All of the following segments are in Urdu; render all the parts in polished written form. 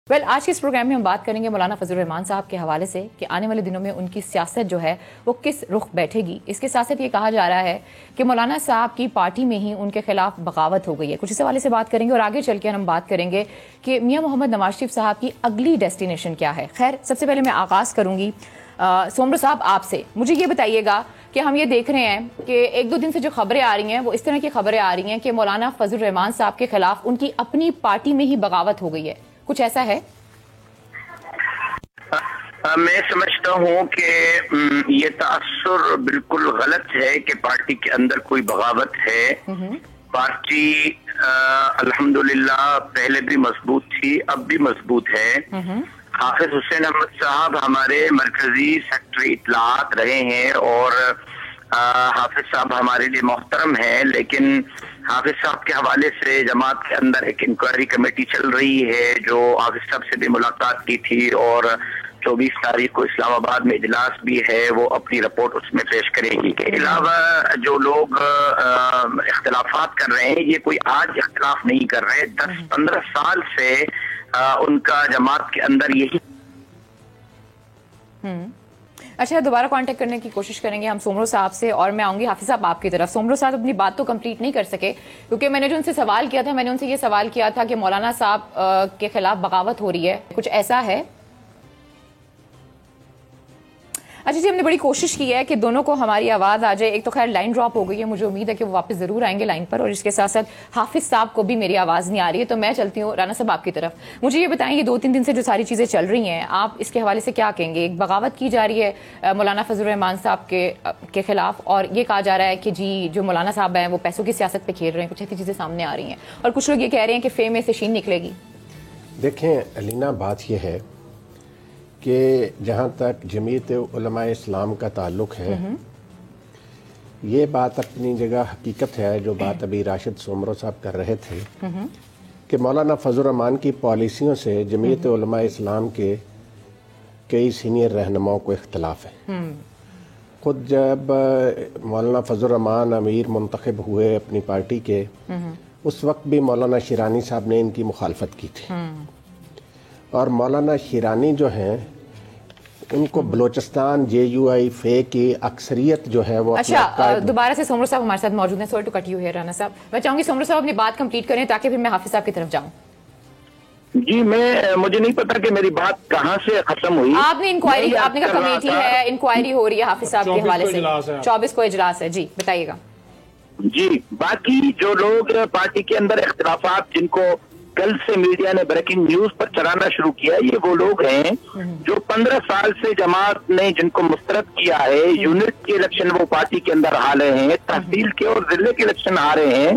آج کے اس پروگرام میں ہم بات کریں گے مولانا فضل الرحمان صاحب کے حوالے سے کہ آنے والے دنوں میں ان کی سیاست جو ہے وہ کس رخ بیٹھے گی۔ اس کے ساتھ یہ کہا جا رہا ہے کہ مولانا صاحب کی پارٹی میں ہی ان کے خلاف بغاوت ہو گئی ہے۔ کچھ اس حوالے سے بات کریں گے اور آگے چل کے ہم بات کریں گے کہ میاں محمد نواز شریف صاحب کی اگلی ڈیسٹینیشن کیا ہے۔ خیر، سب سے پہلے میں آغاز کروں گی سومرو صاحب آپ سے۔ مجھے یہ بتائیے گا کہ ہم یہ دیکھ رہے ہیں کہ ایک دو دن سے جو خبریں آ رہی ہیں وہ اس طرح کی خبریں آ رہی ہیں کہ مولانا فضل الرحمان صاحب کے خلاف ان کی اپنی پارٹی میں ہی بغاوت ہو گئی ہے، کچھ ایسا ہے؟ میں سمجھتا ہوں کہ یہ تاثر بالکل غلط ہے کہ پارٹی کے اندر کوئی بغاوت ہے۔ پارٹی الحمدللہ پہلے بھی مضبوط تھی، اب بھی مضبوط ہے۔ حافظ حسین احمد صاحب ہمارے مرکزی سیکرٹری اطلاعات رہے ہیں اور حافظ صاحب ہمارے لیے محترم ہیں، لیکن حافظ صاحب کے حوالے سے جماعت کے اندر ایک انکوائری کمیٹی چل رہی ہے جو حافظ صاحب سے بھی ملاقات کی تھی اور 24 تاریخ کو اسلام آباد میں اجلاس بھی ہے، وہ اپنی رپورٹ اس میں پیش کرے گی۔ کے علاوہ جو لوگ اختلافات کر رہے ہیں یہ کوئی آج اختلاف نہیں کر رہے، 10-15 سال سے ان کا جماعت کے اندر یہی۔ اچھا، دوبارہ کانٹیکٹ کرنے کی کوشش کریں گے ہم سومرو صاحب سے، اور میں آؤں گی حافظ صاحب آپ کی طرف۔ سومرو صاحب اپنی بات تو کمپلیٹ نہیں کر سکے کیونکہ میں نے جو ان سے سوال کیا تھا، میں نے ان سے یہ سوال کیا تھا کہ مولانا صاحب کے خلاف بغاوت ہو رہی ہے، کچھ ایسا ہے؟ اچھا جی، ہم نے بڑی کوشش کی ہے کہ دونوں کو ہماری آواز آ جائے۔ ایک تو خیر لائن ڈراپ ہو گئی ہے، مجھے امید ہے کہ وہ واپس ضرور آئیں گے لائن پر، اور اس کے ساتھ ساتھ حافظ صاحب کو بھی میری آواز نہیں آ رہی ہے، تو میں چلتی ہوں رانا صاحب آپ کی طرف۔ مجھے یہ بتائیں، یہ 2-3 دن سے جو ساری چیزیں چل رہی ہیں، آپ اس کے حوالے سے کیا کہیں گے؟ ایک بغاوت کی جا رہی ہے مولانا فضل الرحمان صاحب کے خلاف، اور یہ کہا جا رہا ہے کہ جی جو مولانا صاحب ہیں وہ پیسوں کی سیاست پہ کھیل رہے ہیں، کچھ ایسی چیزیں سامنے آ رہی ہیں، اور کچھ لوگ یہ کہہ رہے ہیں کہ فے میں سے شین نکلے گی۔ دیکھیں علینا، بات یہ ہے کہ جہاں تک جمعیت علماء اسلام کا تعلق ہے، یہ بات اپنی جگہ حقیقت ہے جو بات ابھی راشد سومرو صاحب کر رہے تھے کہ مولانا فضل الرحمان کی پالیسیوں سے جمعیت علماء اسلام کے کئی سینئر رہنماؤں کو اختلاف ہے۔ خود جب مولانا فضل الرحمان امیر منتخب ہوئے اپنی پارٹی کے، اس وقت بھی مولانا شیرانی صاحب نے ان کی مخالفت کی تھی، اور مولانا شیرانی جو ہیں ان کو بلوچستان JUI فے کی اکثریت جو ہے وہ۔ اچھا، دوبارہ سے سومرو صاحب ہمارے ساتھ موجود ہیں۔ Sorry to cut you here Rana صاحب، میں چاہوں گی سومرو صاحب اپنی بات کمپلیٹ کریں تاکہ پھر میں حافظ صاحب کی طرف جاؤں۔ جی، مجھے نہیں پتا کہ میری بات کہاں سے ختم ہوئی۔ آپ نے انکوائری، آپ نے کہا کمیٹی ہے، انکوائری ہو رہی ہے حافظ صاحب کے حوالے سے، 24 کو اجلاس ہے۔ جی بتائیے گا۔ جی، باقی جو لوگ پارٹی کے اندر اختلافات جن کو کل سے میڈیا نے بریکنگ نیوز پر چلانا شروع کیا، یہ وہ لوگ ہیں جو 15 سال سے جماعت نے جن کو مسترد کیا ہے۔ یونٹ کے الیکشن وہ پارٹی کے اندر ہار رہے ہیں، تحصیل کے اور ضلع کے الیکشن آ رہے ہیں۔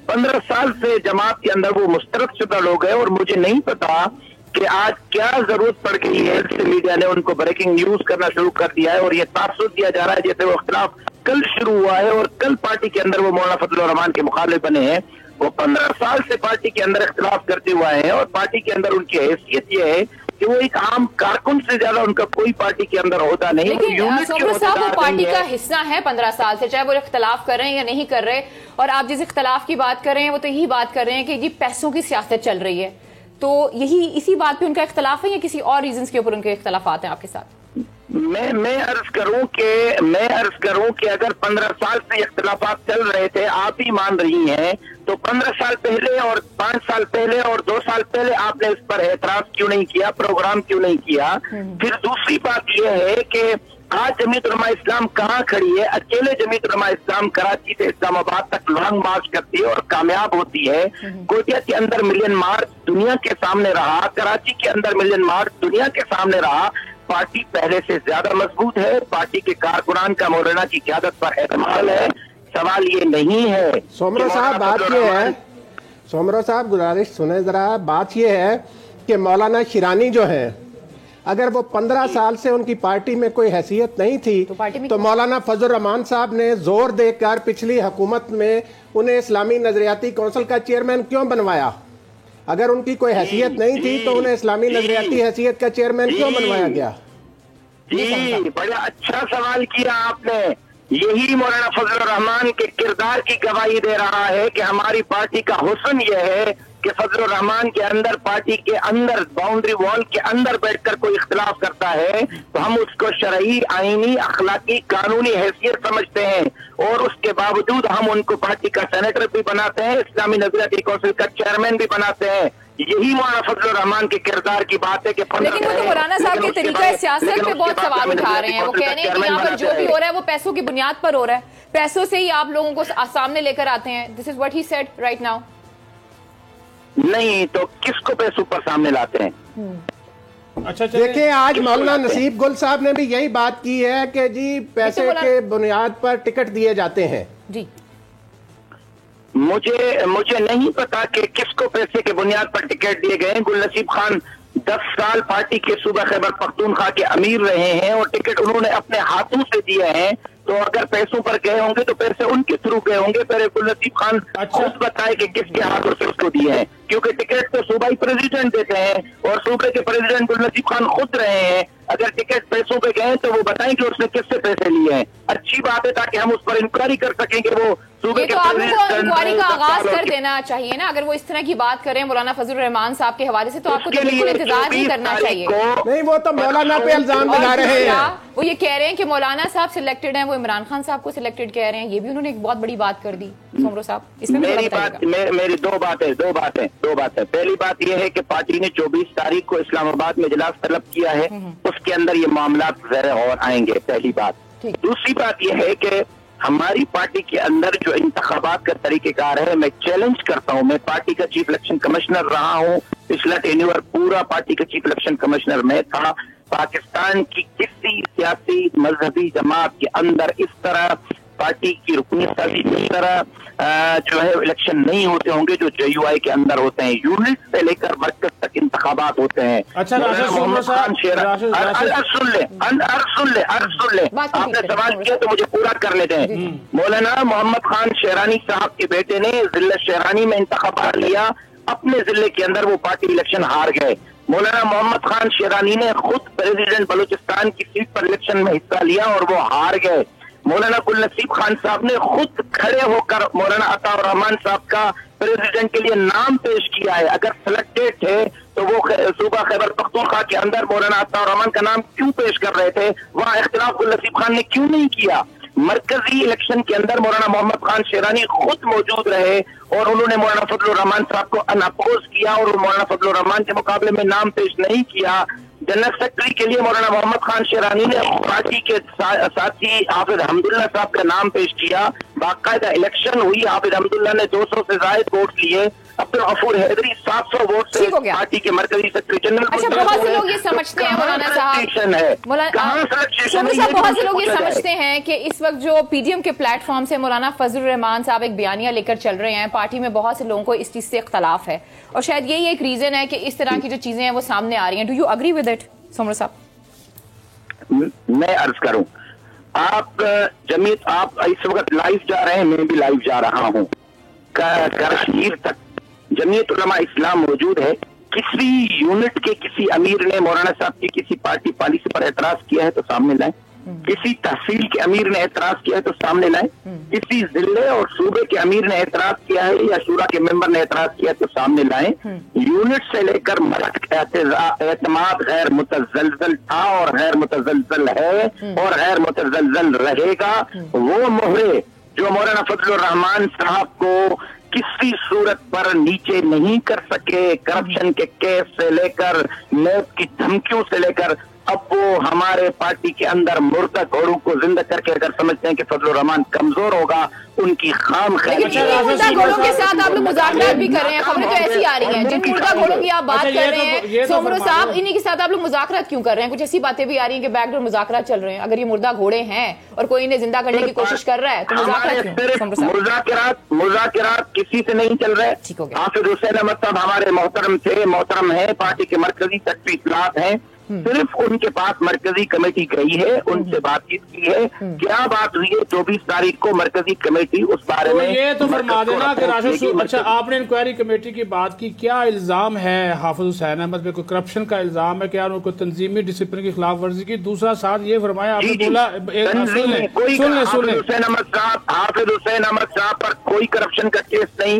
15 سال سے جماعت کے اندر وہ مسترد شدہ لوگ ہیں، اور مجھے نہیں پتا کہ آج کیا ضرورت پڑ گئی ہے کہ میڈیا نے ان کو بریکنگ نیوز کرنا شروع کر دیا ہے، اور یہ تاثر دیا جا رہا ہے جیسے وہ اختلاف کل شروع ہوا ہے اور کل پارٹی کے اندر وہ مولانا فضل الرحمان کے مخالف بنے ہیں۔ وہ 15 سال سے پارٹی کے اندر اختلاف کرتے ہوئے ہیں، اور پارٹی کے اندر ان کی حیثیت یہ ہے کہ وہ ایک عام کارکن سے زیادہ ان کا کوئی پارٹی کے اندر ہوتا نہیں۔ لیکن سومرو صاحب وہ پارٹی کا حصہ ہے 15 سال سے، چاہے وہ اختلاف کر رہے ہیں یا نہیں کر رہے، اور آپ جس اختلاف کی بات کر رہے ہیں وہ تو یہی بات کر رہے ہیں کہ یہ پیسوں کی سیاست چل رہی ہے، تو یہی اسی بات پہ ان کا اختلاف ہے یا کسی اور ریزنز کے اوپر ان کے اختلافات ہیں آپ کے ساتھ؟ میں عرض کروں کہ اگر 15 سال سے اختلافات چل رہے تھے، آپ ہی مان رہی ہیں، تو 15 سال پہلے اور 5 سال پہلے اور 2 سال پہلے آپ نے اس پر اعتراض کیوں نہیں کیا، پروگرام کیوں نہیں کیا؟ پھر دوسری بات یہ ہے کہ آج جمعیت علماء اسلام کہاں کھڑی ہے؟ اکیلے جمعیت علماء اسلام کراچی سے اسلام آباد تک لانگ مارچ کرتی ہے اور کامیاب ہوتی ہے۔ کوئٹہ کے اندر ملین مارچ دنیا کے سامنے رہا، کراچی کے اندر ملین مارچ دنیا کے سامنے رہا۔ پارٹی پہلے سے زیادہ مضبوط ہے، پارٹی کے کارکنان کا مولانا کی قیادت پر اعتماد ہے۔ سوال یہ نہیں ہے۔ سومرو صاحب بات یہ ہے، سومرو صاحب گزارش سنیں ذرا، بات یہ ہے کہ مولانا شیرانی جو ہیں، اگر وہ 15 سال سے ان کی پارٹی میں کوئی حیثیت نہیں تھی تو مولانا فضل الرحمان صاحب نے زور دے کر پچھلی حکومت میں انہیں اسلامی نظریاتی کونسل کا چیئرمین کیوں بنوایا؟ اگر ان کی کوئی حیثیت نہیں تھی تو انہیں اسلامی نظریاتی حیثیت کا چیئرمین کیوں بنوایا گیا؟ جی، بڑا اچھا سوال کیا آپ نے۔ یہی مولانا فضل الرحمان کے کردار کی گواہی دے رہا ہے کہ ہماری پارٹی کا حسن یہ ہے کہ فضل الرحمان کے اندر پارٹی کے اندر باؤنڈری وال کے اندر بیٹھ کر کوئی اختلاف کرتا ہے تو ہم اس کو شرعی، آئینی، اخلاقی، قانونی حیثیت سمجھتے ہیں، اور اس کے باوجود ہم ان کو پارٹی کا سینیٹر بھی بناتے ہیں، اسلامی نظریاتی کونسل کا چیئرمین بھی بناتے ہیں۔ یہی مولانا فضل الرحمان کے کردار کی بات ہے کہ لیکن وہ تو مولانا صاحب کے طریقہ سیاست پہ بہت سوال اٹھا رہے ہیں، وہ کہہ رہے ہیں کہ یہاں پر جو بھی ہو رہا ہے وہ پیسوں کی بنیاد پر ہو رہا ہے، پیسوں سے ہی آپ لوگوں کو سامنے لے کر آتے ہیں۔ This is what he said right now. نہیں تو کس کو پیسوں پر سامنے لاتے ہیں؟ اچھا دیکھیں، آج مولانا نصیب گل صاحب نے بھی یہی بات کی ہے کہ جی پیسے کے بنیاد پر ٹکٹ دیے جاتے ہیں۔ جی مجھے نہیں پتا کہ کس کو پیسے کے بنیاد پر ٹکٹ دیے گئے ہیں۔ گل نصیب خان 10 سال پارٹی کے صوبہ خیبر پختونخوا کے امیر رہے ہیں اور ٹکٹ انہوں نے اپنے ہاتھوں سے دیے ہیں، تو اگر پیسوں پر گئے ہوں گے تو پیسے ان کے تھرو گئے ہوں گے۔ پہلے گل نصیب خان خود بتائے کہ کس کے ہاتھوں سے اس کو دیے ہیں، کیونکہ ٹکٹ تو صوبائی پریزیڈنٹ دیتے ہیں اور صوبے کے پریزیڈنٹ گل نصیب خان خود رہے ہیں۔ اگر ٹکٹ پیسوں پہ گئے تو وہ بتائیں کہ اس نے کس سے پیسے لیے ہیں۔ اچھی بات ہے تاکہ ہم اس پر انکوائری کر سکیں کہ وہ صوبے کے تو آپ کو انکوائری کا آغاز کر دینا چاہیے نا، اگر وہ اس طرح کی بات کریں مولانا فضل الرحمان صاحب کے حوالے سے تو آپ کو بالکل انتظار نہیں کرنا چاہیے۔ نہیں، وہ تو مولانا پہ الزام لگا رہے ہیں، وہ یہ کہہ رہے ہیں کہ مولانا صاحب سلیکٹڈ ہیں، وہ عمران خان صاحب کو سلیکٹڈ کہہ رہے ہیں، یہ بھی انہوں نے ایک بہت بڑی بات کر دی۔ سومرو صاحب اس میں میری دو باتیں۔ پہلی بات یہ ہے کہ پارٹی نے 24 تاریخ کو اسلام آباد میں اجلاس طلب کیا ہے، اس کے اندر یہ معاملات زیر غور آئیں گے، پہلی بات۔ دوسری بات یہ ہے کہ ہماری پارٹی کے اندر جو انتخابات کا طریقہ کار ہے، میں چیلنج کرتا ہوں، میں پارٹی کا چیف الیکشن کمشنر رہا ہوں، پچھلا ٹینیور پورا پارٹی کا چیف الیکشن کمشنر میں تھا۔ پاکستان کی کسی سیاسی مذہبی جماعت کے اندر اس طرح پارٹی کی رکنیت اس طرح جو ہے الیکشن نہیں ہوتے ہوں گے جو JUI کے اندر ہوتے ہیں۔ یونٹ سے لے کر مرکز تک انتخابات ہوتے ہیں۔ محمد خان شیرانی، آپ نے سوال کیا تو مجھے پورا کرنے دیں۔ مولانا محمد خان شیرانی صاحب کے بیٹے نے ضلع شیرانی میں انتخابات لیا، اپنے ضلع کے اندر وہ پارٹی الیکشن ہار گئے۔ مولانا محمد خان شیرانی نے خود پریزیڈنٹ بلوچستان کی سیٹ پر الیکشن میں حصہ لیا اور وہ ہار گئے۔ مولانا گل نصیب خان صاحب نے خود کھڑے ہو کر مولانا عطا الرحمان صاحب کا پریزیڈنٹ کے لیے نام پیش کیا ہے۔ اگر سلیکٹڈ تھے تو وہ صوبہ خیبر پختونخوا کے اندر مولانا عطا الرحمان کا نام کیوں پیش کر رہے تھے؟ وہاں اختلاف گل نصیب خان نے کیوں نہیں کیا؟ مرکزی الیکشن کے اندر مولانا محمد خان شیرانی خود موجود رہے اور انہوں نے مولانا فضل الرحمان صاحب کو ان اپوز کیا اور مولانا فضل الرحمان کے مقابلے میں نام پیش نہیں کیا۔ جنرل سیکرٹری کے لیے مولانا محمد خان شیرانی نے پارٹی کے ساتھی حافظ حمداللہ صاحب کا نام پیش کیا، باقاعدہ الیکشن ہوئی، حافظ حمداللہ نے 200 سے زائد ووٹ لیے، عبدالغفور حیدری 700 ووٹ سے پارٹی کے مرکزی سیکرٹری جنرل۔ اچھا، بہت سے لوگ یہ سمجھتے ہیں مولانا صاحب، بہت سے لوگ یہ سمجھتے ہیں کہ اس وقت جو PDM کے پلیٹ فارم سے مولانا فضل الرحمان صاحب ایک بیانیہ لے کر چل رہے ہیں، پارٹی میں بہت سے لوگوں کو اس چیز سے اختلاف ہے اور شاید یہی ایک ریزن ہے کہ اس طرح کی جو چیزیں ہیں وہ سامنے آ رہی ہیں۔ Do you agree with it Soomro صاحب؟ میں عرض کروں، آپ جمیت آپ اس وقت لائیو جا رہے ہیں، میں بھی لائیو جا رہا ہوں، کشمیر تک جمعیت علماء اسلام موجود ہے۔ کسی یونٹ کے کسی امیر نے مولانا صاحب کی کسی پارٹی پالیسی پر اعتراض کیا ہے تو سامنے لائیں، کسی تحصیل کے امیر نے اعتراض کیا ہے تو سامنے لائیں، کسی ضلع اور صوبے کے امیر نے اعتراض کیا ہے یا شورا کے ممبر نے اعتراض کیا ہے تو سامنے لائیں۔ یونٹ سے لے کر اعتماد غیر متزلزل تھا اور غیر متزلزل ہے اور غیر متزلزل رہے گا۔ وہ مہرے جو مولانا فضل الرحمان صاحب کو کسی صورت پر نیچے نہیں کر سکے، کرپشن کے کیس سے لے کر موت کی دھمکیوں سے لے کر، اب وہ ہمارے پارٹی کے اندر مردہ گھوڑوں کو زندہ کر کے اگر سمجھتے ہیں کہ فضل الرحمان کمزور ہوگا، ان کی خام خیال۔ مردہ گھوڑوں کے ساتھ آپ لوگ مذاکرات بھی کر رہے ہیں، خبریں تو ایسی آ رہی ہیں، جن مردہ گھوڑوں کی آپ بات کر رہے ہیں سومرو صاحب، انہی کے ساتھ آپ لوگ مذاکرات کیوں کر رہے ہیں؟ کچھ ایسی باتیں بھی آ رہی ہیں کہ بیک ڈور مذاکرات چل رہے ہیں۔ اگر یہ مردہ گھوڑے ہیں اور کوئی انہیں زندہ کرنے کی کوشش کر رہا ہے تو مذاکرات کسی سے نہیں چل رہے۔ حافظ حسین احمد صاحب ہمارے محترم تھے، محترم ہیں، پارٹی کے مرکزی سیکرٹری اطلاعات ہیں، صرف ان کے پاس مرکزی کمیٹی گئی ہے، ان سے بات چیت کی ہے، کیا بات ہوئی ہے 24 تاریخ کو مرکزی کمیٹی اس بارے میں یہ تو فرما دینا کہ راشد۔ اچھا، آپ نے انکوائری کمیٹی کی بات کی، کیا الزام ہے حافظ حسین احمد پہ؟ کوئی کرپشن کا الزام ہے؟ کیا ان کو تنظیمی ڈسپلن کی خلاف ورزی کی؟ دوسرا ساتھ یہ فرمایا، آپ نے بولا حافظ حسین احمد صاحب پر کوئی کرپشن کا کیس نہیں،